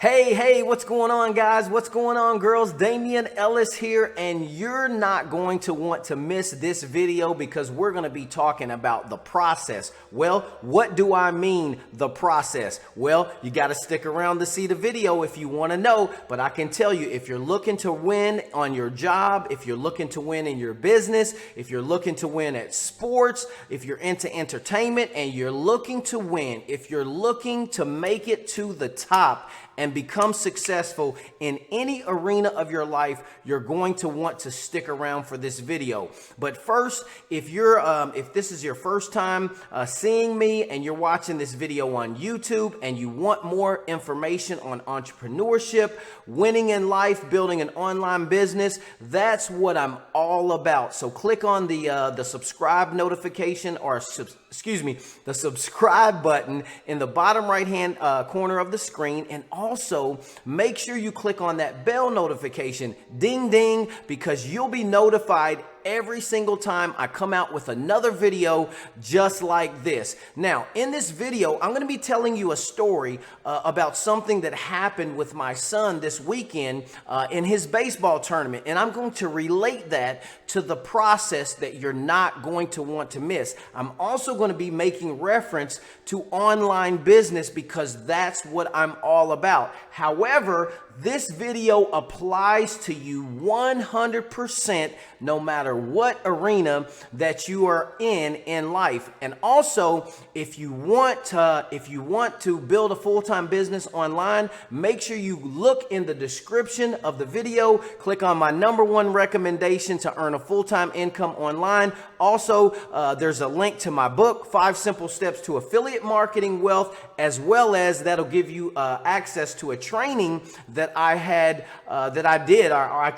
Hey, what's going on, guys? What's going on, girls? Damian Ellis here, and you're not going to want to miss this video because we're going to be talking about the process. Well, what do I mean, the process? Well, you got to stick around to see the video if you want to know, but I can tell you, if you're looking to win on your job, if you're looking to win in your business, if you're looking to win at sports, if you're into entertainment and you're looking to win, if you're looking to make it to the top and become successful in any arena of your life, you're going to want to stick around for this video. But first, if this is your first time seeing me and you're watching this video on YouTube and you want more information on entrepreneurship, winning in life, building an online business, that's what I'm all about. So click on the subscribe notification, or the subscribe button in the bottom right hand corner of the screen, and also make sure you click on that bell notification, ding ding, because you'll be notified every single time I come out with another video just like this. Now, in this video, I'm going to be telling you a story about something that happened with my son this weekend in his baseball tournament, and I'm going to relate that to the process that you're not going to want to miss. I'm also going to be making reference to online business because that's what I'm all about. However, this video applies to you 100% no matter what arena that you are in life. And also, if you want to build a full-time business online, make sure you look in the description of the video. Click on my #1 recommendation to earn a full-time income online. Also, there's a link to my book, 5 Simple Steps to Affiliate Marketing Wealth, as well as that'll give you access to a training that I had, I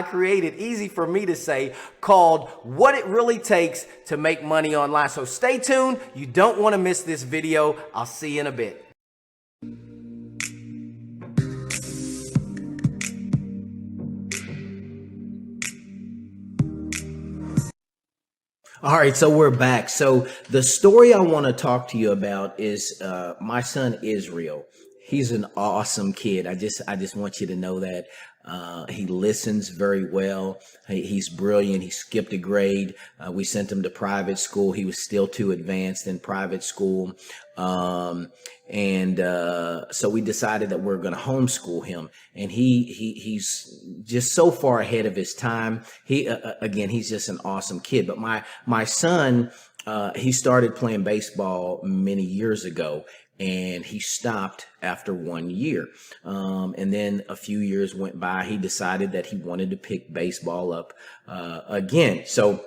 created, easy for me to say, called What It Really Takes to Make Money Online. So stay tuned. You don't want to miss this video. I'll see you in a bit. All right, so we're back. So the story I want to talk to you about is my son Israel. He's an awesome kid. I just want you to know that. He listens very well. He's brilliant. He skipped a grade. We sent him to private school. He was still too advanced in private school. So we decided that we're going to homeschool him. And he's just so far ahead of his time. He's just an awesome kid. But my son, he started playing baseball many years ago, and he stopped after 1 year. And then a few years went by. He decided that he wanted to pick baseball up again. So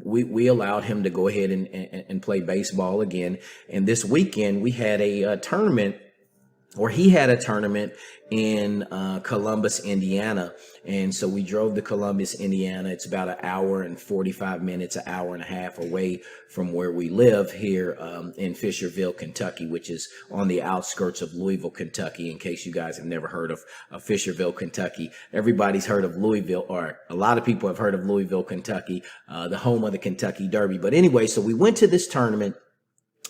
we allowed him to go ahead and play baseball again. And this weekend we had a tournament, or he had a tournament in Columbus, Indiana. And so we drove to Columbus, Indiana. It's about an hour and 45 minutes, an hour and a half away from where we live here in Fisherville, Kentucky, which is on the outskirts of Louisville, Kentucky, in case you guys have never heard of Fisherville, Kentucky. Everybody's heard of Louisville, or a lot of people have heard of Louisville, Kentucky, the home of the Kentucky Derby. But anyway, so we went to this tournament.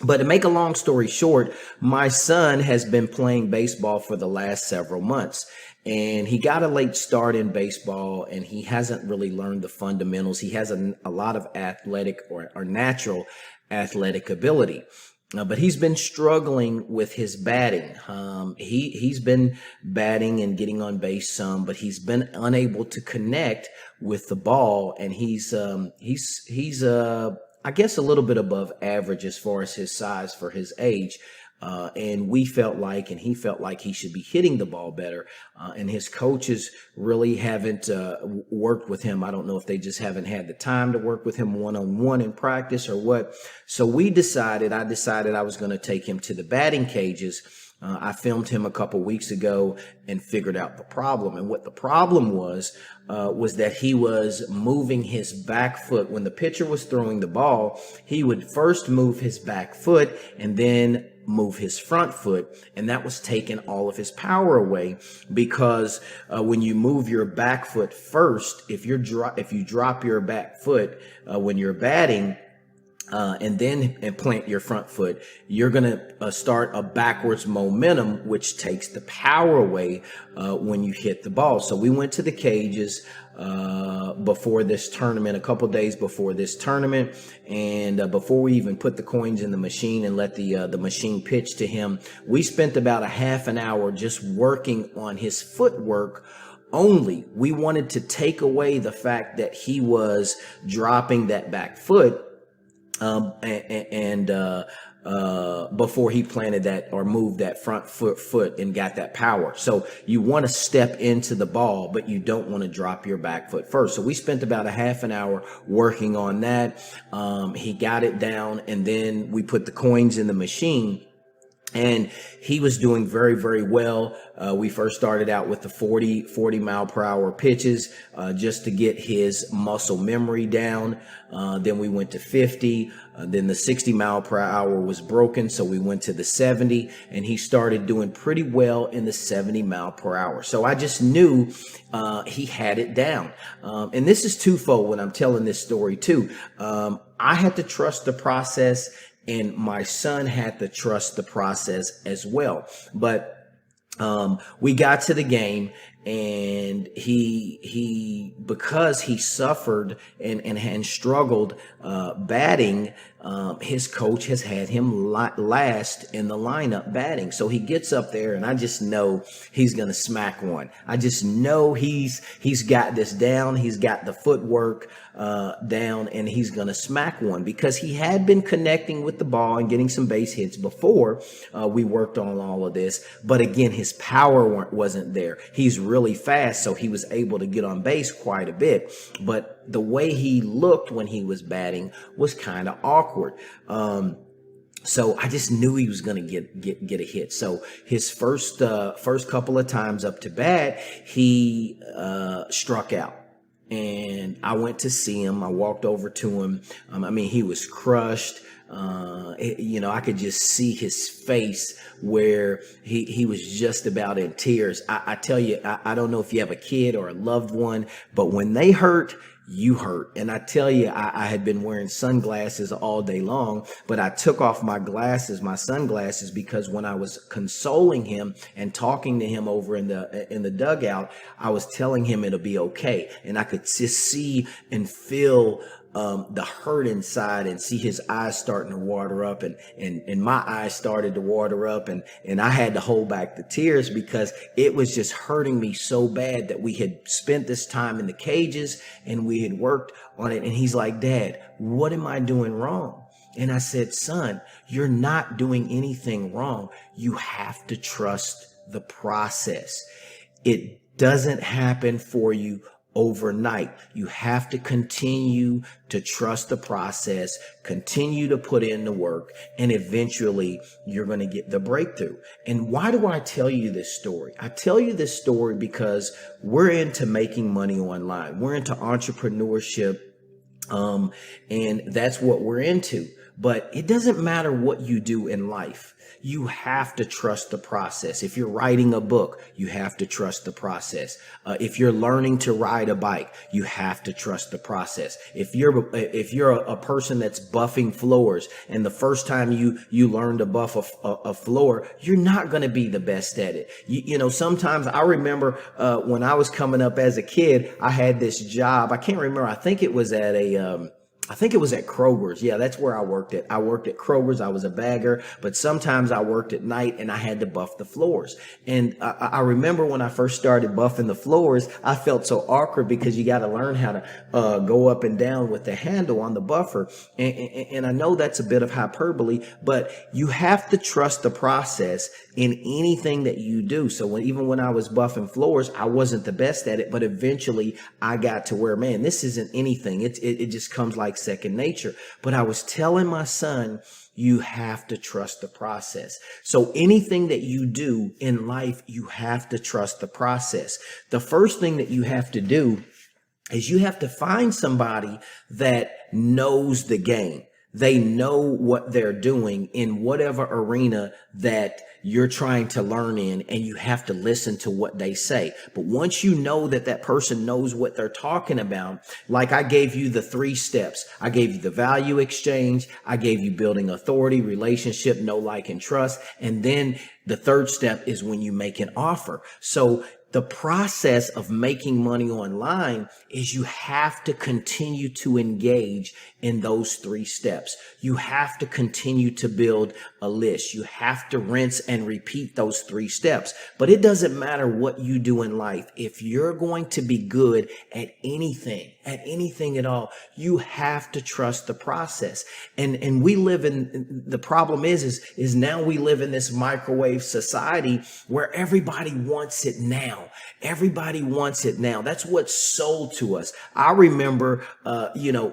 But to make a long story short, my son has been playing baseball for the last several months, and he got a late start in baseball, and he hasn't really learned the fundamentals. He has a lot of athletic or natural athletic ability. But he's been struggling with his batting. He's been batting and getting on base some, but he's been unable to connect with the ball, and he's I guess a little bit above average as far as his size for his age. And we felt like, and he felt like he should be hitting the ball better. And his coaches really haven't worked with him. I don't know if they just haven't had the time to work with him one-on-one in practice or what. So I decided I was going to take him to the batting cages. I filmed him a couple weeks ago and figured out the problem. And what the problem was that he was moving his back foot. When the pitcher was throwing the ball, he would first move his back foot and then move his front foot, and that was taking all of his power away, because when you move your back foot first, if you drop your back foot when you're batting, and then plant your front foot, you're going to start a backwards momentum, which takes the power away when you hit the ball. So we went to the cages before this tournament, a couple days before this tournament, and before we even put the coins in the machine and let the machine pitch to him, we spent about a half an hour just working on his footwork. Only we wanted to take away the fact that he was dropping that back foot before he planted that or moved that front foot and got that power. So you want to step into the ball, but you don't want to drop your back foot first. So we spent about a half an hour working on that. He got it down, and then we put the coins in the machine. And he was doing very, very well. We first started out with the 40 mile per hour pitches, just to get his muscle memory down. Then we went to 50. Then the 60 mile per hour was broken. So we went to the 70, and he started doing pretty well in the 70 mile per hour. So I just knew, he had it down. And this is twofold when I'm telling this story too. I had to trust the process, and my son had to trust the process as well. But we got to the game, and he because he suffered and struggled batting, his coach has had him last in the lineup batting. So he gets up there, and I just know he's gonna smack one. I just know he's got this down. He's got the footwork down, and he's gonna smack one because he had been connecting with the ball and getting some base hits before we worked on all of this. But again, his power wasn't there. He's really fast, so he was able to get on base quite a bit. But the way he looked when he was batting was kind of awkward. So I just knew he was going to get a hit. So his first couple of times up to bat, he struck out. And I went to see him. I walked over to him. I mean, he was crushed. I could just see his face where he was just about in tears. I tell you, I don't know if you have a kid or a loved one, but when they hurt, you hurt. And I tell you, I had been wearing sunglasses all day long, but I took off my sunglasses, because when I was consoling him and talking to him over in the dugout, I was telling him it'll be okay. And I could just see and feel the hurt inside, and see his eyes starting to water up, and my eyes started to water up, and I had to hold back the tears because it was just hurting me so bad that we had spent this time in the cages and we had worked on it. And he's like, "Dad, what am I doing wrong?" And I said, "Son, you're not doing anything wrong. You have to trust the process. It doesn't happen for you overnight. You have to continue to trust the process, continue to put in the work, and eventually you're going to get the breakthrough." And why do I tell you this story? I tell you this story because we're into making money online. We're into entrepreneurship, and that's what we're into. But it doesn't matter what you do in life. You have to trust the process. If you're writing a book, you have to trust the process. If you're learning to ride a bike, you have to trust the process. If you're a person that's buffing floors, and the first time you learn to buff a floor, you're not going to be the best at it. Sometimes I remember when I was coming up as a kid, I had this job. I can't remember. I think it was at Kroger's. Yeah, that's where I worked at. I worked at Kroger's. I was a bagger, but sometimes I worked at night and I had to buff the floors. And I remember when I first started buffing the floors, I felt so awkward because you got to learn how to go up and down with the handle on the buffer. And I know that's a bit of hyperbole, but you have to trust the process in anything that you do. So even when I was buffing floors, I wasn't the best at it, but eventually I got to where, man, this isn't anything. It just comes like second nature. But I was telling my son, you have to trust the process. So anything that you do in life, you have to trust the process. The first thing that you have to do is you have to find somebody that knows the game. They know what they're doing in whatever arena that you're trying to learn in, and you have to listen to what they say. But once you know that that person knows what they're talking about, like I gave you the 3 steps. I gave you the value exchange. I gave you building authority, relationship, know, like, and trust. And then the 3rd step is when you make an offer. So the process of making money online is you have to continue to engage in those 3 steps. You have to continue to build a list. You have to rinse and repeat those 3 steps. But it doesn't matter what you do in life. If you're going to be good at anything at all, you have to trust the process. And we live in, the problem is now we live in this microwave society where everybody wants it now. Everybody wants it now. That's what's sold to us. I remember,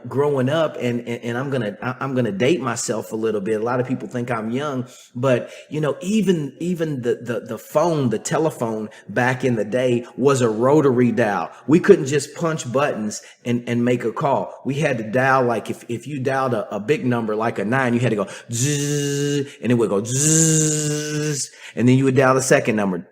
growing up, and I'm gonna date myself a little bit. A lot of people think I'm young, but even the phone, the telephone back in the day was a rotary dial. We couldn't just punch buttons and make a call. We had to dial, like if you dialed a big number like a 9, you had to go zzz, and it would go zzz, and then you would dial the second number.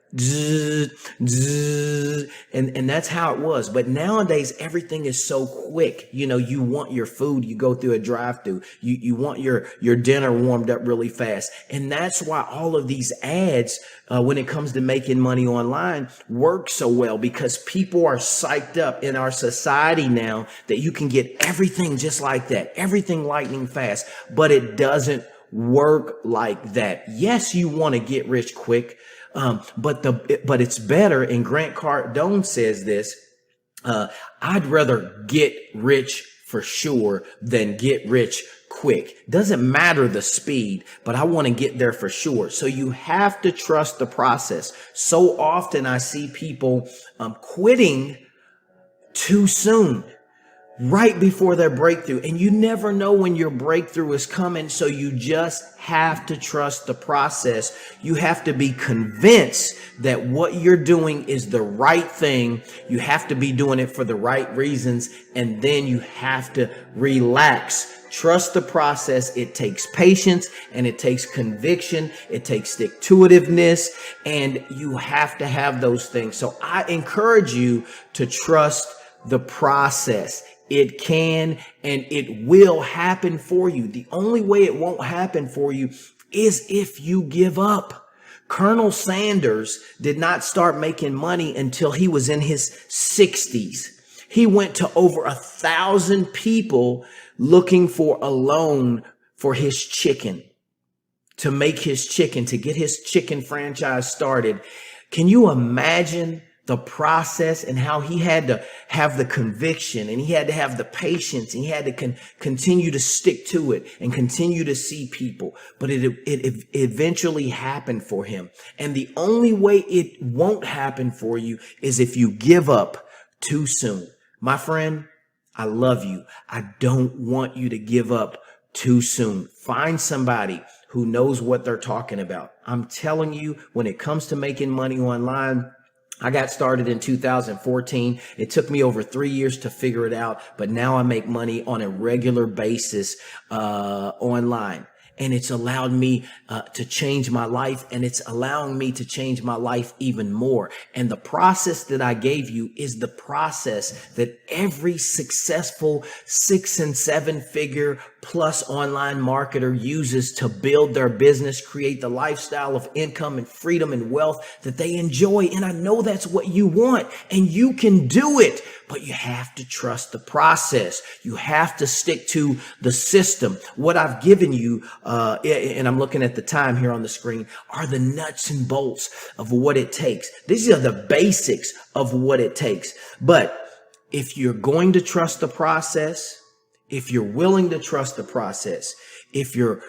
And that's how it was. But nowadays, everything is so quick. You want your food, you go through a drive-through. You want your dinner warmed up really fast. And that's why all of these ads, when it comes to making money online, work so well, because people are psyched up in our society now that you can get everything just like that, everything lightning fast, but it doesn't work like that. Yes, you want to get rich quick. But it's better. And Grant Cardone says this, I'd rather get rich for sure than get rich quick. Doesn't matter the speed, but I want to get there for sure. So you have to trust the process. So often I see people, quitting too soon, right before their breakthrough. And you never know when your breakthrough is coming. So you just have to trust the process. You have to be convinced that what you're doing is the right thing. You have to be doing it for the right reasons. And then you have to relax. Trust the process. It takes patience, and it takes conviction. It takes stick-to-itiveness, and you have to have those things. So I encourage you to trust the process. It can and it will happen for you. The only way it won't happen for you is if you give up. Colonel Sanders did not start making money until he was in his 60s. He went to over 1,000 people looking for a loan for his chicken, to make his chicken, to get his chicken franchise started. Can you imagine the process and how he had to have the conviction, and he had to have the patience, and he had to continue to stick to it and continue to see people. But it eventually happened for him. And the only way it won't happen for you is if you give up too soon. My friend, I love you. I don't want you to give up too soon. Find somebody who knows what they're talking about. I'm telling you, when it comes to making money online, I got started in 2014. It took me over 3 years to figure it out, but now I make money on a regular basis online. And it's allowed me to change my life, and it's allowing me to change my life even more. And the process that I gave you is the process that every successful 6 and 7 figure plus online marketer uses to build their business, create the lifestyle of income and freedom and wealth that they enjoy. And I know that's what you want, and you can do it, but you have to trust the process. You have to stick to the system. What I've given you, and I'm looking at the time here on the screen, are the nuts and bolts of what it takes. These are the basics of what it takes. But if you're going to trust the process, if you're willing to trust the process, if you're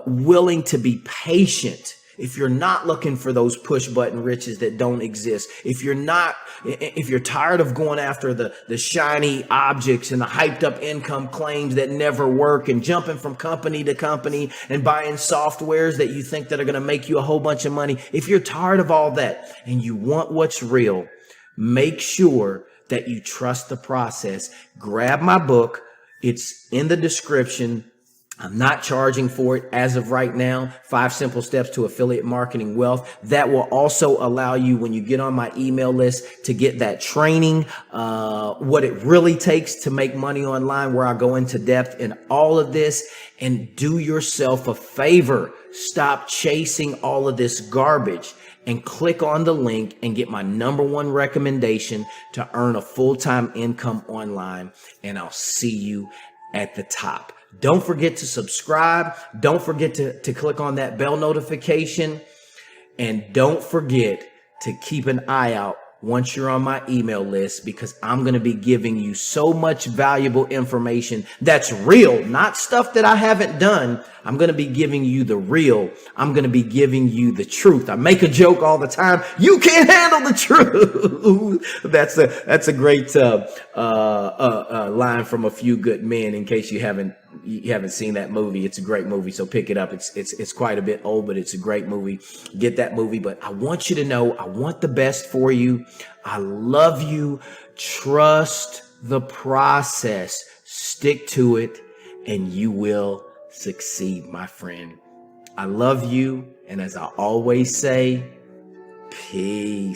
willing to be patient, if you're not looking for those push button riches that don't exist, if you're tired of going after the shiny objects and the hyped up income claims that never work, and jumping from company to company and buying softwares that you think that are going to make you a whole bunch of money, if you're tired of all that and you want what's real, make sure that you trust the process. Grab my book. It's in the description. I'm not charging for it as of right now. 5 simple steps to affiliate marketing wealth. That will also allow you, when you get on my email list, to get that training, what it really takes to make money online, where I go into depth in all of this. And do yourself a favor. Stop chasing all of this garbage and click on the link and get my #1 recommendation to earn a full-time income online. And I'll see you at the top. Don't forget to subscribe. Don't forget to click on that bell notification. And don't forget to keep an eye out once you're on my email list, because I'm going to be giving you so much valuable information that's real, not stuff that I haven't done. I'm going to be giving you the real. I'm going to be giving you the truth. I make a joke all the time. You can't handle the truth. That's a great line from A Few Good Men. In case you haven't seen that movie, it's a great movie. So pick it up. It's quite a bit old, but it's a great movie. Get that movie. But I want you to know, I want the best for you. I love you. Trust the process. Stick to it, and you will succeed, my friend. I love you. And as I always say, peace.